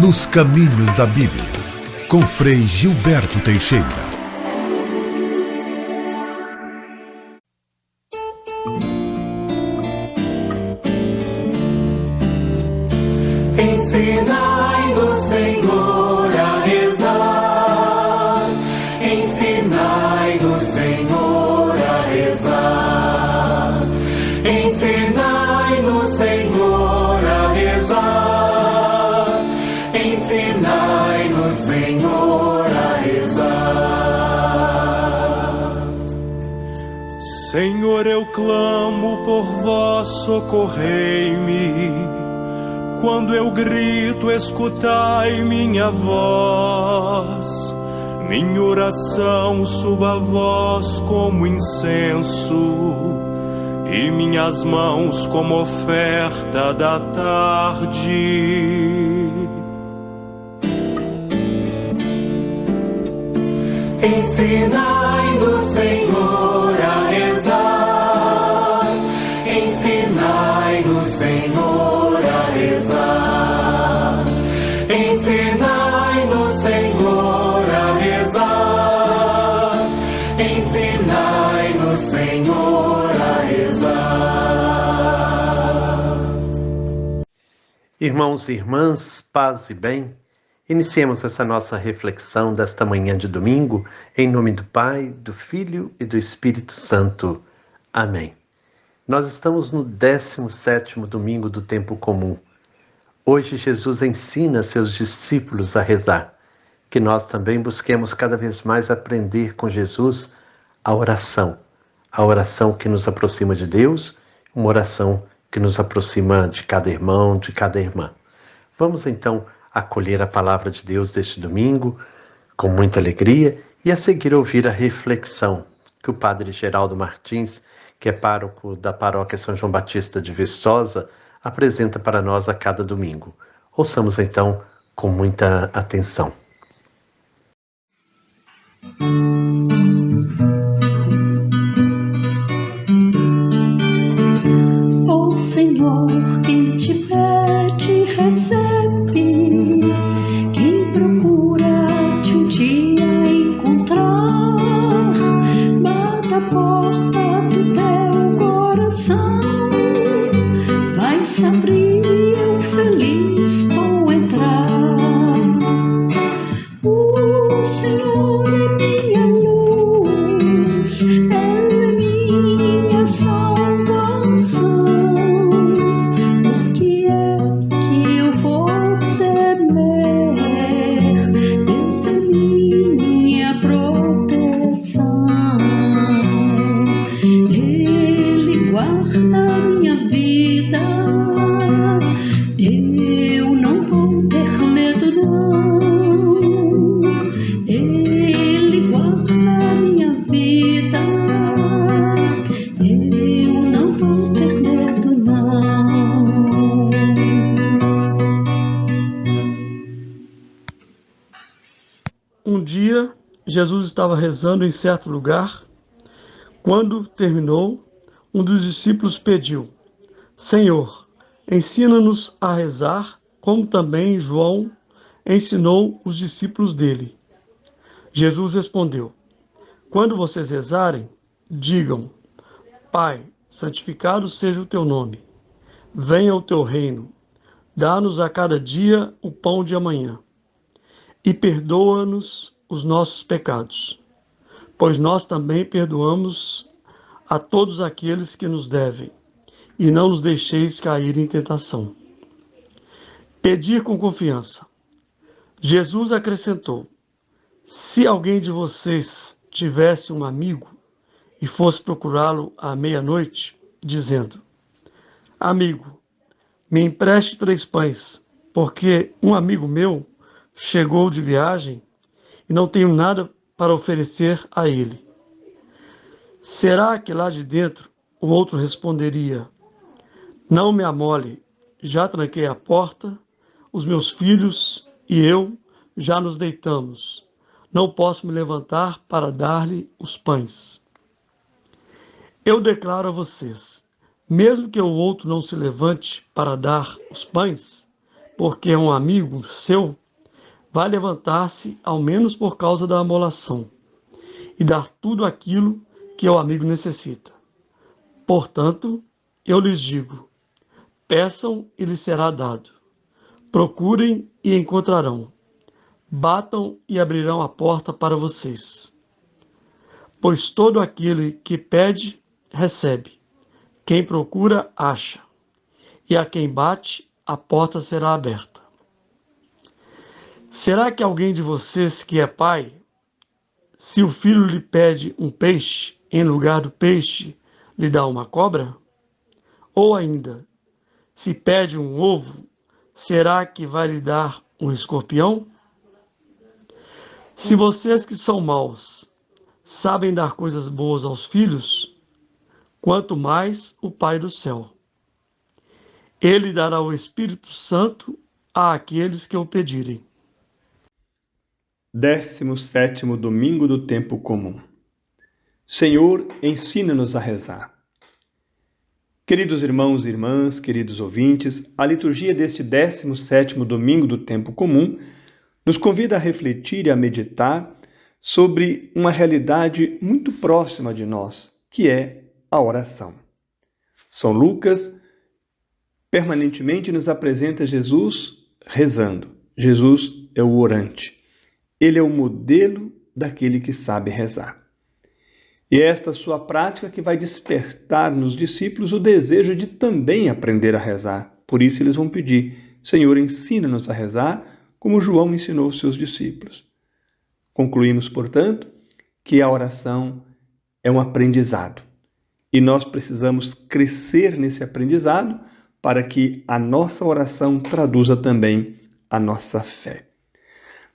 Nos Caminhos da Bíblia, com Frei Gilberto Teixeira. Ensinai-nos, Senhor, a rezar. Ensinai-nos, Senhor, a rezar. Ensinai-nos, Senhor, a rezar. Ensinai-nos, Senhor, a rezar. Senhor, eu clamo por vós, socorrei-me. Quando eu grito, escutai minha voz. Minha oração suba a vós como incenso, e minhas mãos como oferta da tarde. Ensinai-nos, Senhor, a rezar. Ensinai-nos, Senhor, a rezar. Ensinai-nos, Senhor, a rezar. Ensinai-nos, Senhor, a rezar. Irmãos e irmãs, paz e bem. Iniciemos essa nossa reflexão desta manhã de domingo, em nome do Pai, do Filho e do Espírito Santo. Amém. Nós estamos no 17º domingo do tempo comum. Hoje Jesus ensina seus discípulos a rezar, que nós também busquemos cada vez mais aprender com Jesus a oração que nos aproxima de Deus, uma oração que nos aproxima de cada irmão, de cada irmã. Vamos então acolher a palavra de Deus deste domingo com muita alegria e a seguir ouvir a reflexão que o Padre Geraldo Martins, que é pároco da Paróquia São João Batista de Viçosa, apresenta para nós a cada domingo. Ouçamos então com muita atenção. Ó Senhor, quem te pede, recebe. Quem procura-te um dia encontrar, bata a porta do teu coração. Vai se abrir, eu feliz vou entrar. O Senhor é minha luz, Ele é minha salvação. O que é que eu vou temer? Deus é minha proteção. Ele guarda minha vida. Eu não vou ter medo, não. Ele guarda minha vida. Eu não vou ter medo, não. Um dia, Jesus estava rezando em certo lugar. Quando terminou, um dos discípulos pediu: Senhor, ensina-nos a rezar, como também João ensinou os discípulos dele. Jesus respondeu: Quando vocês rezarem, digam: Pai, santificado seja o teu nome. Venha o teu reino. Dá-nos a cada dia o pão de amanhã. E perdoa-nos os nossos pecados, pois nós também perdoamos a todos aqueles que nos devem, e não nos deixeis cair em tentação. Pedir com confiança. Jesus acrescentou: Se alguém de vocês tivesse um amigo e fosse procurá-lo à meia-noite, dizendo: Amigo, me empreste 3 pães, porque um amigo meu chegou de viagem e não tenho nada para oferecer a ele. Será que lá de dentro o outro responderia: Não me amole, já tranquei a porta, os meus filhos e eu já nos deitamos. Não posso me levantar para dar-lhe os pães. Eu declaro a vocês, mesmo que o outro não se levante para dar os pães, porque é um amigo seu, vai levantar-se ao menos por causa da amolação e dar tudo aquilo que o amigo necessita. Portanto, eu lhes digo, peçam e lhes será dado. Procurem e encontrarão. Batam e abrirão a porta para vocês. Pois todo aquele que pede, recebe. Quem procura, acha. E a quem bate, a porta será aberta. Será que alguém de vocês que é pai, se o filho lhe pede um peixe, em lugar do peixe, lhe dá uma cobra? Ou ainda, se pede um ovo, será que vai lhe dar um escorpião? Se vocês que são maus sabem dar coisas boas aos filhos, quanto mais o Pai do céu. Ele dará o Espírito Santo àqueles que o pedirem. 17º Domingo do Tempo Comum. Senhor, ensina-nos a rezar. Queridos irmãos e irmãs, queridos ouvintes, a liturgia deste 17º Domingo do Tempo Comum nos convida a refletir e a meditar sobre uma realidade muito próxima de nós, que é a oração. São Lucas permanentemente nos apresenta Jesus rezando. Jesus é o orante. Ele é o modelo daquele que sabe rezar. E é esta sua prática que vai despertar nos discípulos o desejo de também aprender a rezar. Por isso eles vão pedir, Senhor, ensina-nos a rezar, como João ensinou os seus discípulos. Concluímos, portanto, que a oração é um aprendizado. E nós precisamos crescer nesse aprendizado para que a nossa oração traduza também a nossa fé.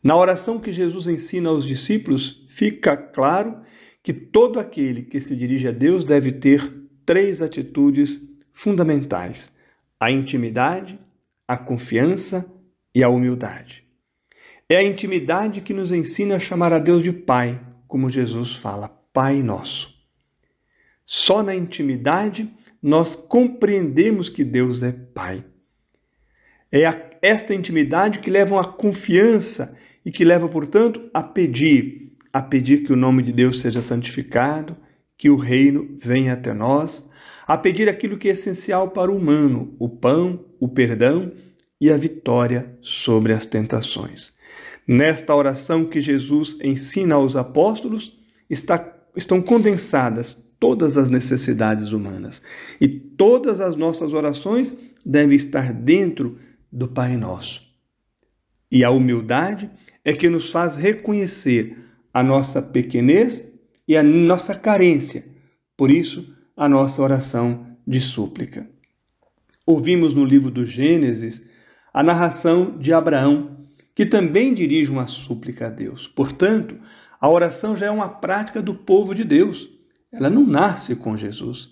Na oração que Jesus ensina aos discípulos, fica claro que todo aquele que se dirige a Deus deve ter 3 atitudes fundamentais: a intimidade, a confiança e a humildade. É a intimidade que nos ensina a chamar a Deus de Pai, como Jesus fala, Pai Nosso. Só na intimidade nós compreendemos que Deus é Pai. É esta intimidade que leva a confiança e que leva, portanto, a pedir que o nome de Deus seja santificado, que o reino venha até nós, a pedir aquilo que é essencial para o humano, o pão, o perdão e a vitória sobre as tentações. Nesta oração que Jesus ensina aos apóstolos, estão condensadas todas as necessidades humanas. E todas as nossas orações devem estar dentro do Pai Nosso. E a humildade é que nos faz reconhecer a nossa pequenez e a nossa carência. Por isso, a nossa oração de súplica. Ouvimos no livro do Gênesis a narração de Abraão, que também dirige uma súplica a Deus. Portanto, a oração já é uma prática do povo de Deus. Ela não nasce com Jesus.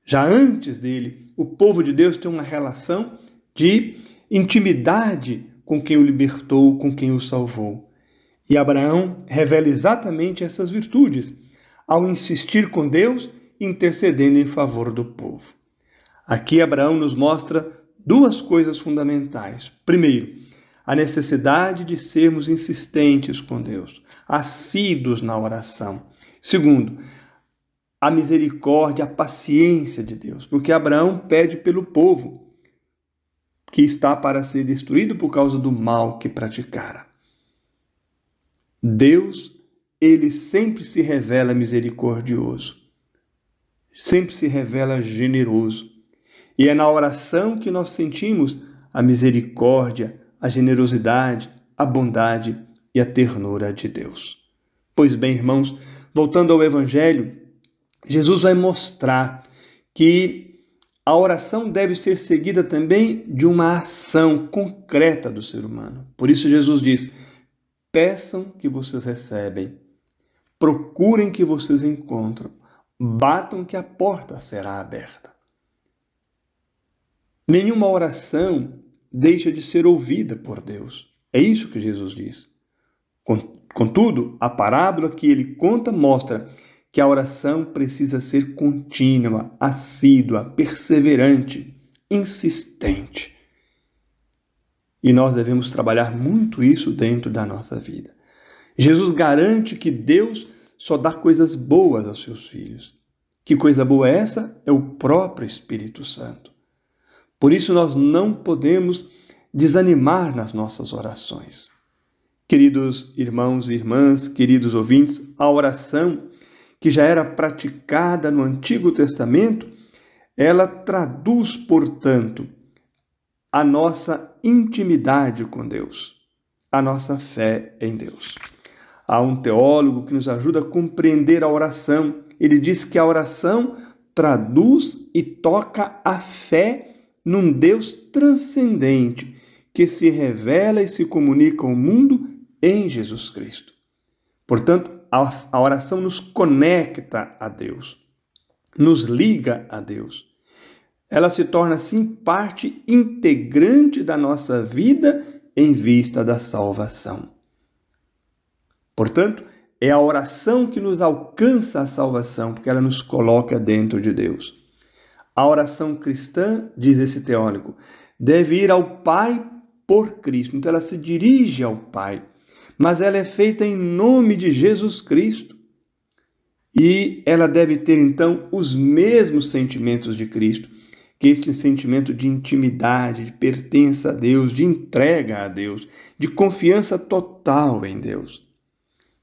Já antes dele, o povo de Deus tem uma relação de intimidade com quem o libertou, com quem o salvou. E Abraão revela exatamente essas virtudes, ao insistir com Deus, intercedendo em favor do povo. Aqui Abraão nos mostra 2 coisas fundamentais. Primeiro, a necessidade de sermos insistentes com Deus, assíduos na oração. Segundo, a misericórdia, a paciência de Deus, porque Abraão pede pelo povo que está para ser destruído por causa do mal que praticara. Deus, ele sempre se revela misericordioso, sempre se revela generoso. E é na oração que nós sentimos a misericórdia, a generosidade, a bondade e a ternura de Deus. Pois bem, irmãos, voltando ao Evangelho, Jesus vai mostrar que a oração deve ser seguida também de uma ação concreta do ser humano. Por isso Jesus diz, peçam que vocês recebem, procurem que vocês encontram, batam que a porta será aberta. Nenhuma oração deixa de ser ouvida por Deus. É isso que Jesus diz. Contudo, a parábola que ele conta mostra que a oração precisa ser contínua, assídua, perseverante, insistente. E nós devemos trabalhar muito isso dentro da nossa vida. Jesus garante que Deus só dá coisas boas aos seus filhos. Que coisa boa é essa? É o próprio Espírito Santo. Por isso nós não podemos desanimar nas nossas orações. Queridos irmãos e irmãs, queridos ouvintes, a oração que já era praticada no Antigo Testamento, ela traduz, portanto, a nossa intimidade com Deus, a nossa fé em Deus. Há um teólogo que nos ajuda a compreender a oração. Ele diz que a oração traduz e toca a fé num Deus transcendente, que se revela e se comunica ao mundo em Jesus Cristo. Portanto, a oração nos conecta a Deus, nos liga a Deus. Ela se torna, assim, parte integrante da nossa vida em vista da salvação. Portanto, é a oração que nos alcança a salvação, porque ela nos coloca dentro de Deus. A oração cristã, diz esse teólogo, deve ir ao Pai por Cristo. Então ela se dirige ao Pai, mas ela é feita em nome de Jesus Cristo. E ela deve ter, então, os mesmos sentimentos de Cristo, que este sentimento de intimidade, de pertença a Deus, de entrega a Deus, de confiança total em Deus.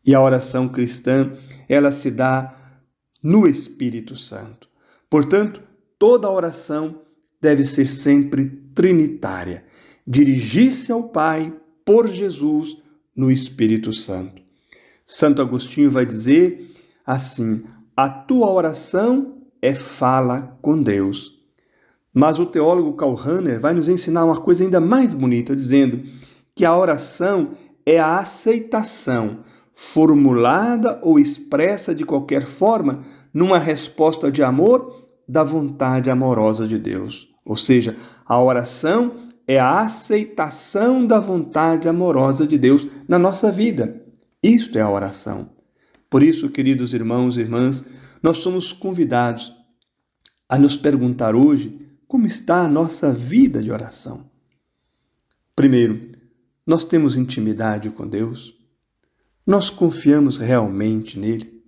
E a oração cristã, ela se dá no Espírito Santo. Portanto, toda oração deve ser sempre trinitária. Dirigir-se ao Pai por Jesus no Espírito Santo. Santo Agostinho vai dizer assim: a tua oração é fala com Deus. Mas o teólogo Karl Rahner vai nos ensinar uma coisa ainda mais bonita, dizendo que a oração é a aceitação, formulada ou expressa de qualquer forma, numa resposta de amor da vontade amorosa de Deus. Ou seja, a oração é a aceitação da vontade amorosa de Deus na nossa vida. Isto é a oração. Por isso, queridos irmãos e irmãs, nós somos convidados a nos perguntar hoje como está a nossa vida de oração. Primeiro, nós temos intimidade com Deus? Nós confiamos realmente nele?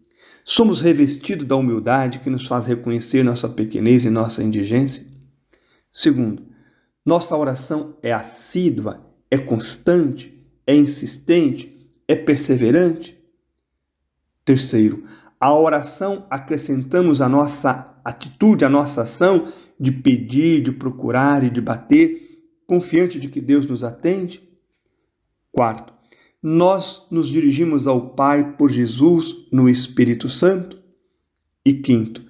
Somos revestidos da humildade que nos faz reconhecer nossa pequenez e nossa indigência? Segundo, nossa oração é assídua, é constante, é insistente, é perseverante? Terceiro, a oração acrescentamos a nossa atitude, a nossa ação de pedir, de procurar e de bater, confiante de que Deus nos atende? Quarto, nós nos dirigimos ao Pai por Jesus no Espírito Santo? E quinto,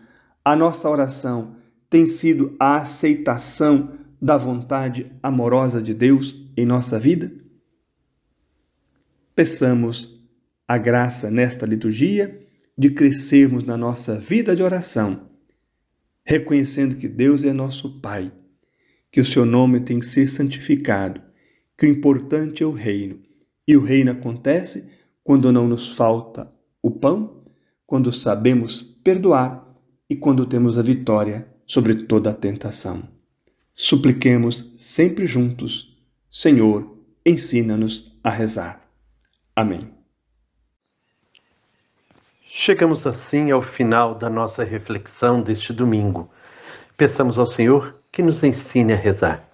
a nossa oração tem sido a aceitação da vontade amorosa de Deus em nossa vida? Peçamos a graça nesta liturgia de crescermos na nossa vida de oração, reconhecendo que Deus é nosso Pai, que o seu nome tem que ser santificado, que o importante é o reino. E o reino acontece quando não nos falta o pão, quando sabemos perdoar e quando temos a vitória sobre toda a tentação. Supliquemos sempre juntos: Senhor, ensina-nos a rezar. Amém. Chegamos assim ao final da nossa reflexão deste domingo. Peçamos ao Senhor que nos ensine a rezar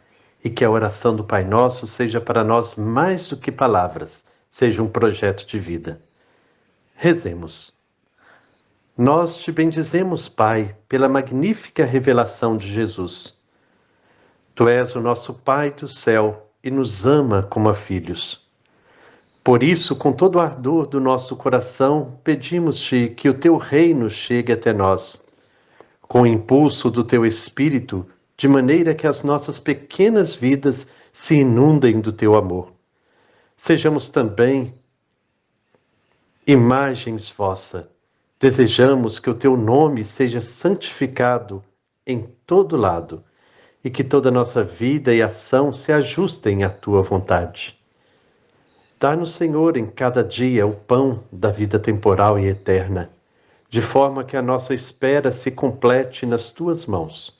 e que a oração do Pai Nosso seja para nós mais do que palavras, seja um projeto de vida. Rezemos. Nós te bendizemos, Pai, pela magnífica revelação de Jesus. Tu és o nosso Pai do céu e nos ama como a filhos. Por isso, com todo o ardor do nosso coração, pedimos-te que o teu reino chegue até nós, com o impulso do teu Espírito, de maneira que as nossas pequenas vidas se inundem do teu amor. Sejamos também imagens vossa. Desejamos que o teu nome seja santificado em todo lado e que toda a nossa vida e ação se ajustem à tua vontade. Dá-nos, Senhor, em cada dia o pão da vida temporal e eterna, de forma que a nossa espera se complete nas tuas mãos,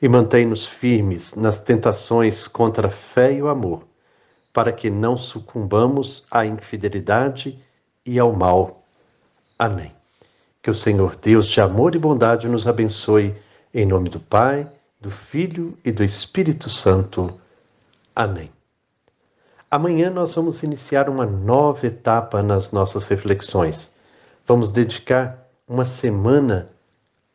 e mantém-nos firmes nas tentações contra a fé e o amor, para que não sucumbamos à infidelidade e ao mal. Amém. Que o Senhor Deus de amor e bondade nos abençoe, em nome do Pai, do Filho e do Espírito Santo. Amém. Amanhã nós vamos iniciar uma nova etapa nas nossas reflexões. Vamos dedicar uma semana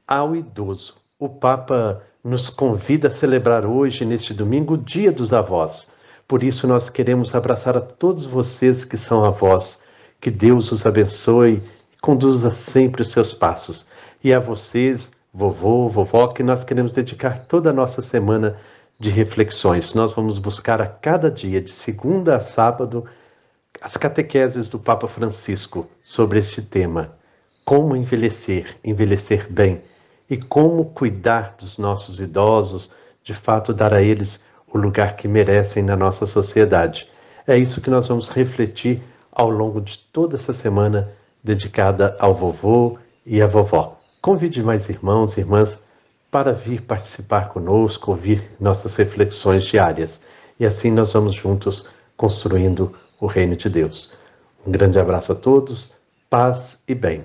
ao idoso. O Papa nos convida a celebrar hoje, neste domingo, o Dia dos Avós. Por isso nós queremos abraçar a todos vocês que são avós. Que Deus os abençoe e conduza sempre os seus passos. E a vocês, vovô, vovó, que nós queremos dedicar toda a nossa semana de reflexões. Nós vamos buscar a cada dia, de segunda a sábado, as catequeses do Papa Francisco sobre este tema. Como envelhecer, envelhecer bem. E como cuidar dos nossos idosos, de fato dar a eles o lugar que merecem na nossa sociedade. É isso que nós vamos refletir ao longo de toda essa semana dedicada ao vovô e à vovó. Convide mais irmãos e irmãs para vir participar conosco, ouvir nossas reflexões diárias. E assim nós vamos juntos construindo o reino de Deus. Um grande abraço a todos, paz e bem.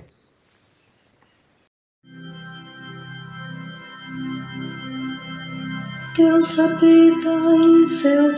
Deus habita em seu